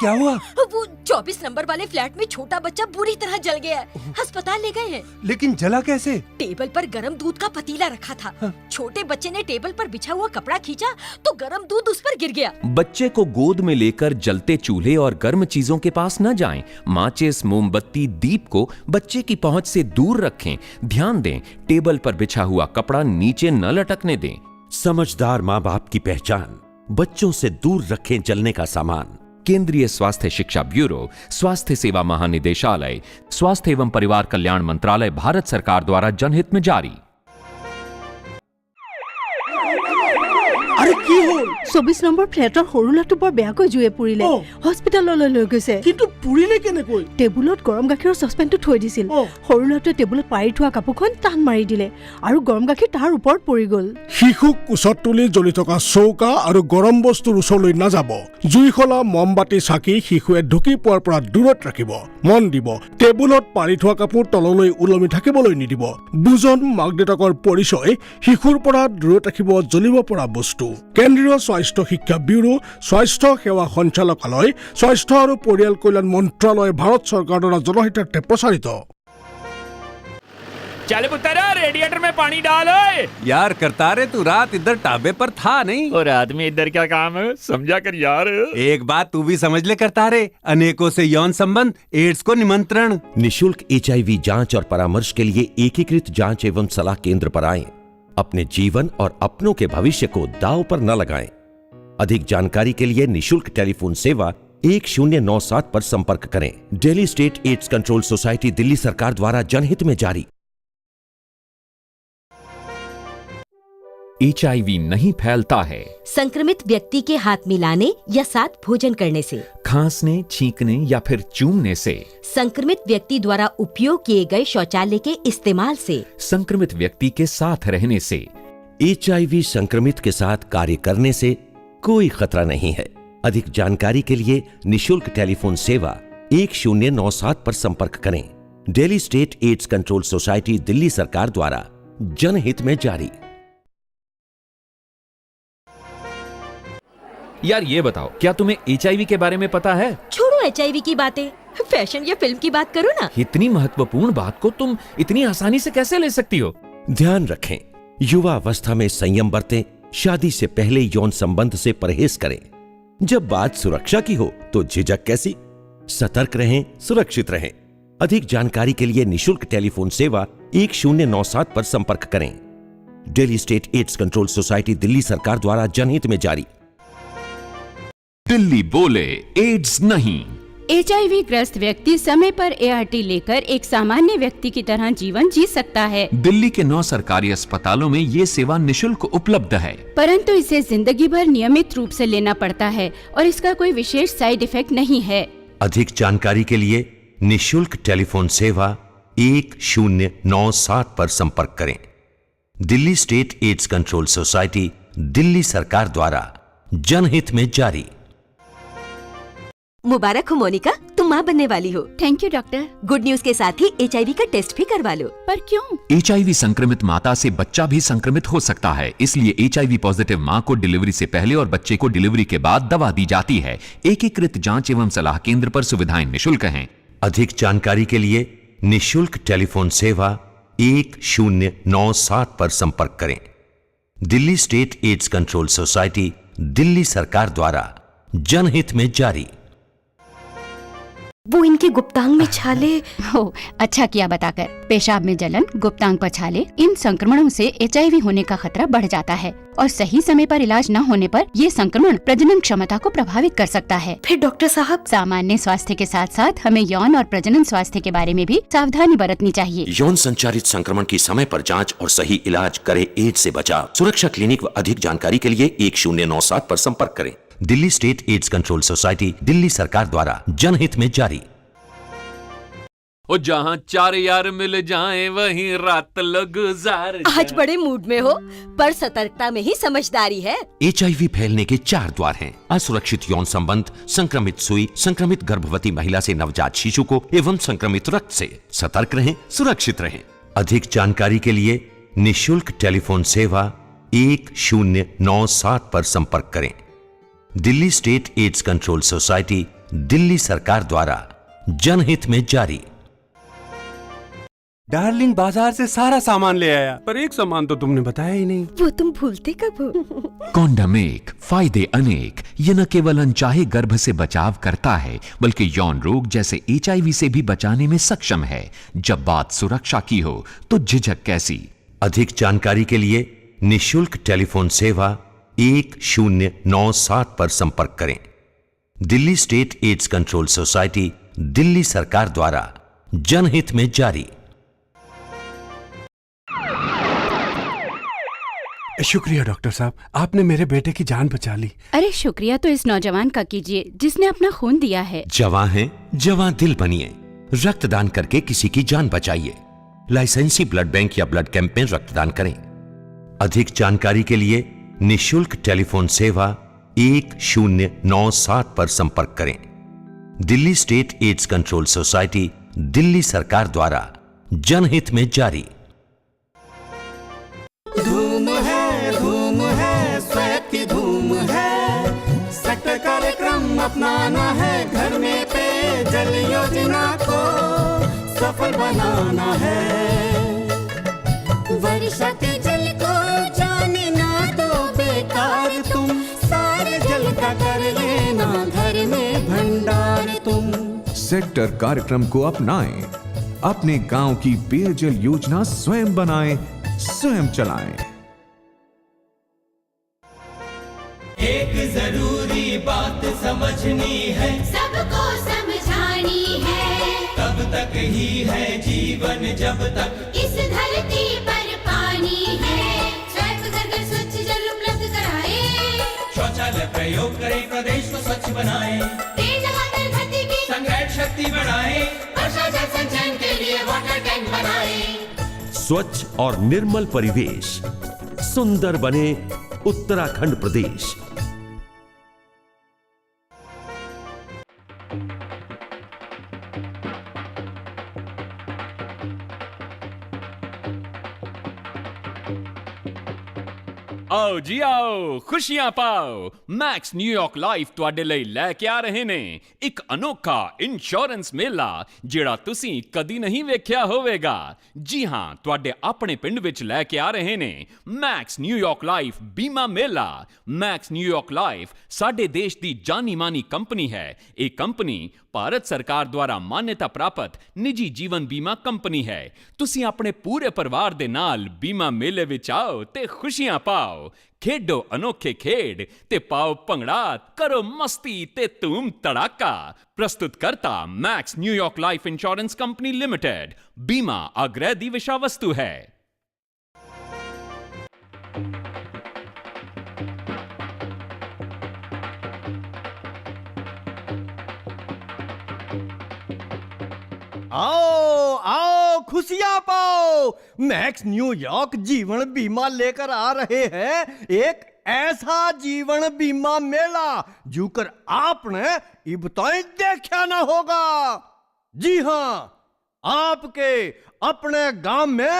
क्या हुआ? वो 24 नंबर वाले फ्लैट में छोटा बच्चा बुरी तरह जल गया है। अस्पताल ले गए हैं। लेकिन जला कैसे? टेबल पर गरम दूध का पतीला रखा था। छोटे बच्चे ने टेबल पर बिछा हुआ कपड़ा खींचा तो गरम दूध उस पर गिर गया। बच्चे को गोद में लेकर जलते चूल्हे और गर्म चीजों के पास न जाएं। माचिस, मोमबत्ती, दीप को बच्चे की पहुंच से दूर रखें। ध्यान दें, टेबल पर बिछा हुआ कपड़ा नीचे न लटकने दें। समझदार माँ बाप की पहचान, बच्चों से दूर रखें जलने का सामान। केंद्रीय स्वास्थ्य शिक्षा ब्यूरो, स्वास्थ्य सेवा महानिदेशालय, स्वास्थ्य एवं परिवार कल्याण मंत्रालय, भारत सरकार द्वारा जनहित में जारी। আরে কি হল? 24 নম্বৰ ফ্লেটৰ সৰু ল'ৰাটো বৰ বেয়াকৈ জুয়ে পুৰিলে। হস্পিটাললৈ লৈ গৈছে। কিন্তু পুৰিলে কেনেকৈ? টেবুলত গৰম গাখীৰৰ চচপেনটো থৈ দিছিল। সৰু ল'ৰাটোৱে টেবুলত পাৰি থোৱা কাপোৰখন টান মাৰি দিলে আৰু গৰম গাখীৰ তাৰ ওপৰত পৰি গ'ল। শিশুক কোচত তুলি জ্বলি থকা চৌকা আৰু গৰম বস্তুৰ ওচৰলৈ নাযাব। জুইশলা, মমবাতি, চাকি শিশুৱে ঢুকি পোৱাৰ পৰা দূৰত ৰাখিব। মন দিব, টেবুলত পাৰি থোৱা কাপোৰ তললৈ ওলমি থাকিবলৈ নিদিব। বুজন মাক দেউতাকৰ পৰিচয়, শিশুৰ পৰা দূৰত ৰাখিব জ্বলিব পৰা বস্তু। কেন্দ্ৰীয় স্বাস্থ্য শিক্ষা ব্যুৰো, স্বাস্থ্য সেৱা সঞ্চালকালয়, স্বাস্থ্য আৰু পৰিয়াল কল্যাণ মন্ত্ৰালয়, ভাৰত চৰকাৰৰ দ্বাৰা জনহিতাৰ্থে প্ৰচাৰিত। चल पुत्र, रेडिएटर में पानी डाल। यार करतारे, तू रात इधर ढाबे पर था नहीं? और आदमी इधर क्या काम है, समझा कर यार। एक बात तू भी समझ ले करतारे, अनेकों से यौन संबंध, एड्स को निमंत्रण। निशुल्क HIV जांच और परामर्श के लिए एकीकृत जांच एवं सलाह केंद्र पर आएं। अपने जीवन और अपनों के भविष्य को दांव पर न लगाएं। अधिक जानकारी के लिए निशुल्क टेलीफोन सेवा 1097 पर संपर्क करें। Delhi state AIDS control society, Delhi सरकार द्वारा जनहित में जारी। HIV नहीं फैलता है संक्रमित व्यक्ति के हाथ मिलाने या साथ भोजन करने से, खांसने, छींकने या फिर चूमने से, संक्रमित व्यक्ति द्वारा उपयोग किए गए शौचालय के इस्तेमाल से, संक्रमित व्यक्ति के साथ रहने से। HIV संक्रमित के साथ कार्य करने से कोई खतरा नहीं है। अधिक जानकारी के लिए निशुल्क टेलीफोन सेवा 1097 पर संपर्क करें। Delhi state AIDS control society, Delhi सरकार द्वारा जनहित में जारी। यार ये बताओ, क्या तुम्हें HIV के बारे में पता है? छोड़ो HIV की बातें, फैशन या फिल्म की बात करो ना। इतनी महत्वपूर्ण बात को तुम इतनी आसानी से कैसे ले सकती हो? ध्यान रखें, युवा अवस्था में संयम बरतें, शादी से पहले यौन संबंध से परहेज करें। जब बात सुरक्षा की हो तो झिझक कैसी? सतर्क रहें, सुरक्षित रहें। अधिक जानकारी के लिए निशुल्क टेलीफोन सेवा 1097 पर संपर्क करें। Delhi state AIDS control society, Delhi सरकार द्वारा जनहित में जारी। दिल्ली बोले, एड्स नहीं। HIV ग्रस्त व्यक्ति समय पर ART लेकर एक सामान्य व्यक्ति की तरह जीवन जी सकता है। दिल्ली के 9 सरकारी अस्पतालों में ये सेवा निशुल्क उपलब्ध है, परंतु इसे जिंदगी भर नियमित रूप से लेना पड़ता है और इसका कोई विशेष साइड इफेक्ट नहीं है। अधिक जानकारी के लिए निशुल्क टेलीफोन सेवा 1097 पर संपर्क करें। Delhi state AIDS control society, Delhi सरकार द्वारा जनहित में जारी। मुबारक हो मोनिका, तुम माँ बनने वाली हो। Thank you doctor. Good news के साथ ही HIV का टेस्ट भी करवा लो। पर क्यों? HIV संक्रमित माता से बच्चा भी संक्रमित हो सकता है, इसलिए HIV पॉजिटिव माँ को डिलीवरी से पहले और बच्चे को डिलीवरी के बाद दवा दी जाती है। एकीकृत जांच एवं सलाह केंद्र पर सुविधाएं निःशुल्क हैं। अधिक जानकारी के लिए निशुल्क टेलीफोन सेवा 1097 पर संपर्क करें। Delhi state AIDS control society, Delhi सरकार द्वारा जनहित में जारी। वो इनके गुप्तांग में छाले। हो, अच्छा किया बताकर। पेशाब में जलन, गुप्तांग पर छाले, इन संक्रमणों से HIV होने का खतरा बढ़ जाता है और सही समय पर इलाज न होने पर ये संक्रमण प्रजनन क्षमता को प्रभावित कर सकता है। फिर डॉक्टर साहब, सामान्य स्वास्थ्य के साथ साथ हमें यौन और प्रजनन स्वास्थ्य के बारे में भी सावधानी बरतनी चाहिए। यौन संचारित संक्रमण की समय पर जांच और सही इलाज करे एड्स से बचाव। सुरक्षा क्लिनिक व अधिक जानकारी के लिए 1097 पर संपर्क करें। Delhi state AIDS control society, Delhi सरकार द्वारा जनहित में जारी। और जहाँ 4 यार मिल जाएं वहीं रात लोग गुजार। आज बड़े मूड में हो, पर सतर्कता में ही समझदारी है। HIV फैलने के 4 द्वार हैं। असुरक्षित यौन संबंध, संक्रमित सुई, संक्रमित गर्भवती महिला से नवजात शिशु को एवं संक्रमित रक्त से। सतर्क रहें, सुरक्षित रहें। अधिक जानकारी के लिए निशुल्क टेलीफोन सेवा 1097 पर संपर्क करें। Delhi state AIDS control society, Delhi सरकार द्वारा जनहित में जारी। डार्लिंग बाजार से सारा सामान ले आया, पर एक सामान तो तुमने बताया ही नहीं। वो तुम भूलते कब हो? कॉन्डम एक, फायदे अनेक। ये न केवल अनचाहे गर्भ से बचाव करता है, बल्कि यौन रोग जैसे HIV से भी बचाने में सक्षम है। जब बात सुरक्षा की हो तो झिझक कैसी। अधिक जानकारी के लिए निशुल्क टेलीफोन सेवा 1097 पर संपर्क करें। Delhi state AIDS control society, Delhi सरकार द्वारा जनहित में जारी। शुक्रिया डॉक्टर साहब, आपने मेरे बेटे की जान बचा ली। अरे शुक्रिया तो इस नौजवान का कीजिए जिसने अपना खून दिया है। जवां हैं, जवां दिल बनिए। रक्तदान करके किसी की जान बचाइए। लाइसेंसी ब्लड बैंक या ब्लड कैंप में रक्तदान करें। अधिक जानकारी के लिए निशुल्क टेलीफोन सेवा 1097 पर संपर्क करें। Delhi state AIDS control society, Delhi सरकार द्वारा जनहित में जारी। धूम है स्वेट की धूम है, सख्त कार्यक्रम अपनाना है, घर में पेयजल योजना को सफल बनाना है। वर्षा के जल को जाने ना दो बेकार तुम, सारे जल का कर लेना घर में भंडार तुम। सेक्टर कार्यक्रम को अपनाएं, अपने गांव की पेयजल योजना स्वयं बनाएं, स्वयं चलाएं। एक जरूरी बात समझनी है, सबको समझानी है, तब तक ही है जीवन जब तक इस धरती पर पानी है। स्वयं घर घर स्वच्छ जल उपलब्ध कराए, शौचालय प्रयोग करें, प्रदेश को स्वच्छ बनाए, तेज हवा धरती की संग्रहण शक्ति बढ़ाए, वर्षा जल संचयन के लिए वाटर टैंक बनाए। स्वच्छ और निर्मल परिवेश, सुंदर बने उत्तराखंड प्रदेश। आओ जी आओ, खुशियां पाओ। मैक्स न्यूयॉर्क लाइफ ਤੁਹਾਡੇ ਲਈ ਲੈ ਕੇ ਆ ਰਹੇ ਨੇ ਇੱਕ ਅਨੋਖਾ ਇੰਸ਼ੋਰੈਂਸ ਮੇਲਾ ਜਿਹੜਾ ਤੁਸੀਂ ਕਦੀ ਨਹੀਂ ਵੇਖਿਆ ਹੋਵੇਗਾ। ਜੀ ਹਾਂ, ਤੁਹਾਡੇ ਆਪਣੇ ਪਿੰਡ ਵਿੱਚ ਲੈ ਕੇ ਆ ਰਹੇ ਨੇ ਮੈਕਸ ਨਿਊਯਾਰਕ ਲਾਈਫ ਬੀਮਾ ਮੇਲਾ। ਮੈਕਸ ਨਿਊਯਾਰਕ ਲਾਈਫ ਸਾਡੇ ਦੇਸ਼ ਦੀ ਜਾਨੀ ਮਾਨੀ ਕੰਪਨੀ ਹੈ। ਇਹ ਕੰਪਨੀ ਭਾਰਤ ਸਰਕਾਰ ਦੁਆਰਾ ਮਾਨਤਾ ਪ੍ਰਾਪਤ ਨਿੱਜੀ ਜੀਵਨ ਬੀਮਾ ਕੰਪਨੀ ਹੈ। ਤੁਸੀਂ ਆਪਣੇ ਪੂਰੇ ਪਰਿਵਾਰ ਦੇ ਨਾਲ ਬੀਮਾ ਮੇਲੇ ਵਿੱਚ ਆਓ ਤੇ ਖੁਸ਼ੀਆਂ ਪਾਓ। खेडो अनोखे खेड ते पाओ भंगड़ा, करो मस्ती ते धूम धड़ाका। प्रस्तुत करता max New York life insurance company limited. बीमा आग्रह दी विषय वस्तु है। आओ आओ खुशियां पाओ। मैक्स न्यूयॉर्क जीवन बीमा लेकर आ रहे हैं एक ऐसा जीवन बीमा मेला जोकर आपने इब्ताई देखा ना होगा। जी हां, आपके अपने गांव में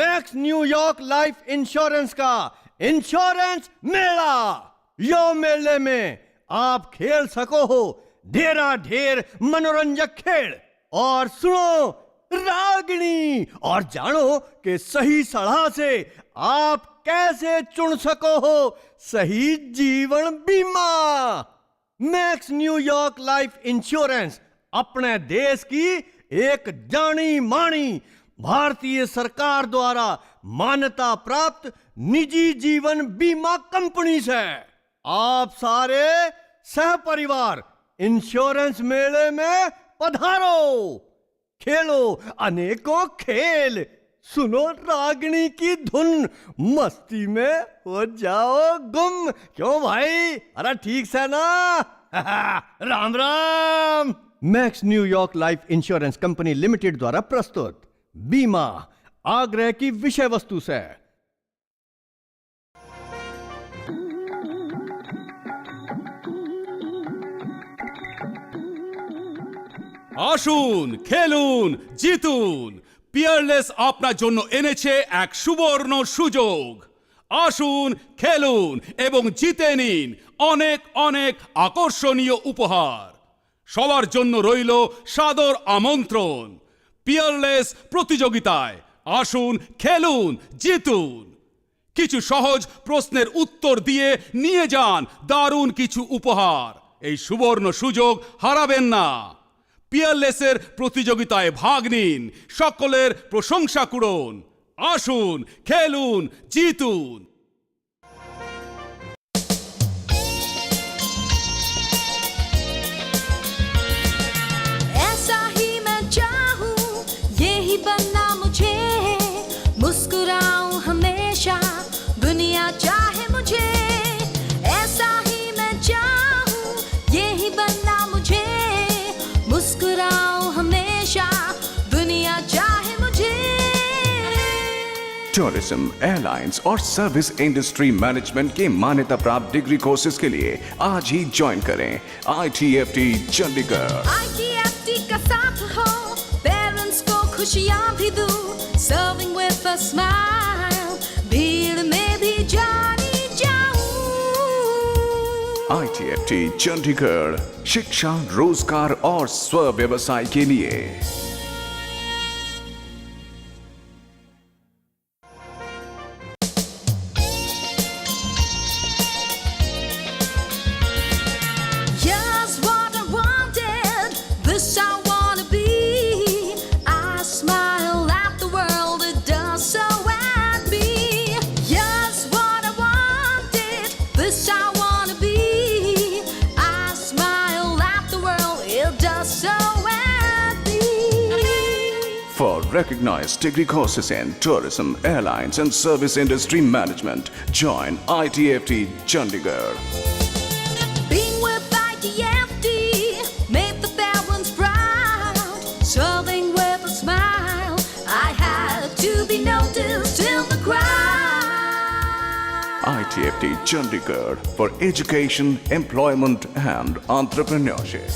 मैक्स न्यूयॉर्क लाइफ इंश्योरेंस का इंश्योरेंस मेला। यो मेले में आप खेल सको हो ढेरा ढेर मनोरंजक खेल, और सुनो रागनी, और जानो कि सही सलाह से आप कैसे चुन सको हो सही जीवन बीमा। मैक्स न्यूयॉर्क लाइफ इंश्योरेंस अपने देश की एक जानी मानी भारतीय सरकार द्वारा मान्यता प्राप्त निजी जीवन बीमा कंपनी से। आप सारे सहपरिवार इंश्योरेंस मेले में पधारो, खेलो अनेकों खेल, सुनो रागिनी की धुन, मस्ती में हो जाओ गुम। क्यों भाई, अरे ठीक से ना? Ram Ram. Max New York life insurance company limited द्वारा प्रस्तुत बीमा आग्रह की विषय वस्तु से। আসুন, খেলুন, জিতুন। পিয়ারলেস আপনার জন্য এনেছে এক সুবর্ণ সুযোগ। আসুন, খেলুন এবং জিতে নিন অনেক অনেক আকর্ষণীয় উপহার। সবার জন্য রইল সাদর আমন্ত্রণ পিয়ারলেস প্রতিযোগিতায়। আসুন, খেলুন, জিতুন। কিছু সহজ প্রশ্নের উত্তর দিয়ে নিয়ে যান দারুণ কিছু উপহার। এই সুবর্ণ সুযোগ হারাবেন না। পিয়ারলেসের প্রতিযোগিতায় ভাগ নিন, সকলের প্রশংসা করুন। আসুন, খেলুন, জিতুন। ऐसा ही मैं चाहूं, यही बनना मुझे, मुस्कुराऊं हमेशा, दुनिया चाहे मुझे। ऐसा ही मैं चाहूं, यही बनना मुझे, मुस्कुराऊं हमेशा, दुनिया चाहे मुझे। टूरिज्म, एयरलाइंस और सर्विस इंडस्ट्री मैनेजमेंट के मान्यता प्राप्त डिग्री कोर्सेज के लिए आज ही ज्वाइन करें ITFT चंडीगढ़। ITFT का साथ हो, पेरेंट्स को खुशियां भी दूं, सर्विंग विद अ स्माइल, भीड़ में भी जानी जाऊं। ITFT चंडीगढ़, शिक्षा, रोजगार और स्व व्यवसाय के लिए। Here's what I wanted, this I wanna be. I smile at the world, it does so at me. Here's what I wanted, this I wanna be. I smile at the world, it does so at me. For recognized degree courses in tourism, airlines and service industry management, join ITFT Chandigarh. Being with ITFT made the parents proud. Serving with a smile, I had to be noticed in the crowd. ITFT Chandigarh for education, employment and entrepreneurship.